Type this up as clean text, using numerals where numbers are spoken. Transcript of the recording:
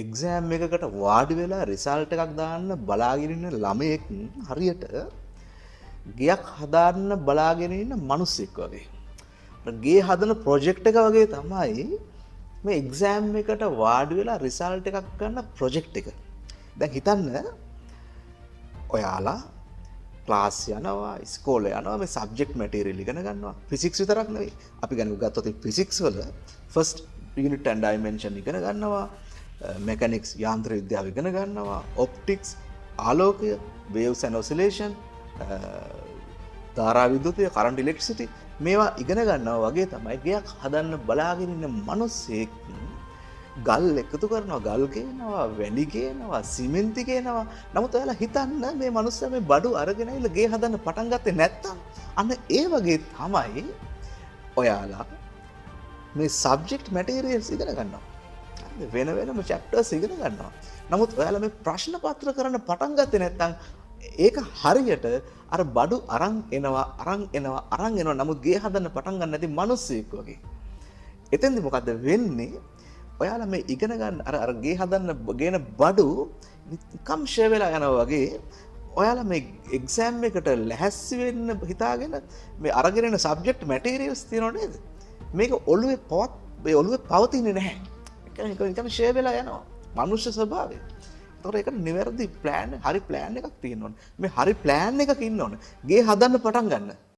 Exam එකකට වාඩි වෙලා රිසල්ට් එකක් දාන්න බලාගෙන ඉන්න ළමයෙක් හරියට ගෙයක් හදාන්න බලාගෙන ඉන්න මිනිස්සෙක් වගේ. ගේ හදන ප්‍රොජෙක්ට් එක වගේ තමයි මේ එක්සෑම් එකට වාඩි වෙලා රිසල්ට් එකක් ගන්න ප්‍රොජෙක්ට් එක. දැන් හිතන්න ඔයාලා ක්ලාස් යනවා ඉස්කෝලේ යනවා මේ සබ්ජෙක්ට් මැටීරියල් ඉගෙන ගන්නවා. ෆිසික්ස් විතරක් නෙවෙයි. අපි ගත්තොත් ෆිසික්ස් වල ෆස්ට් යුනිට් ඇන්ඩ් ඩයිමෙන්ෂන් ඉගෙන ගන්නවා. මෙකැනික්ස් යාන්ත්‍ර විද්‍යාව ඉගෙන ගන්නවා. ඔප්ටික්ස් ආලෝකය, waves and oscillation, ධාරා විද්‍යුතය, current electricity මේවා ඉගෙන ගන්නවා වගේ තමයි ගයක් හදන්න බලාගෙන ඉන්න මිනිස්සෙක් ගල් එකතු කරනවා, ගල් ගේනවා, වැලි ගේනවා, සිමෙන්ති ගේනවා. නමුත් ඔයාලා හිතන්න මේ මිනිස්සයා මේ බඩු අරගෙන ඇවිල්ලා ගේ හදන්න පටන් ගත්තේ නැත්තම් අන්න ඒ වගේ තමයි ඔයාලා මේ සබ්ජෙක්ට් මැටීරියල්ස් ඉගෙන ගන්නවා. වෙන වෙනම චැප්ටර්ස් ඉගෙන ගන්නවා. නමුත් ඔයාලා මේ ප්‍රශ්න පත්‍ර කරන්න පටන් ගත්තේ නැත්තම් ඒක හරියට අර බඩු අරන් එනවා. නමුත් ගේ හදන්න පටන් ගන්න නැති මිනිස්සෙක් වගේ. එතෙන්දි මොකද්ද වෙන්නේ? ඔයාලා මේ ඉගෙන ගන්න අර ගේ හදන්න ගේන බඩු නිකම් ෂේ වෙලා යනවා වගේ ඔයාලා මේ එක්සෑම් එකට ලැහැස්සි වෙන්න හිතාගෙන මේ අරගෙන එන සබ්ජෙක්ට් මැටීරියල්ස් තියෙනව නේද? මේක ඔළුවේ පවතින්නේ නැහැ. ඒක නිකන් ෂේ වෙලා යනවා. මනුෂ්‍ය ස්වභාවය. ඒතකොට ඒකට නිවැරදි ප්ලෑන්, හරි ප්ලෑන් එකක් තියෙන්න ඕනේ. මේ හරි ප්ලෑන් එකක ඉන්න ඕනේ. ගේ හදන්න පටන් ගන්න.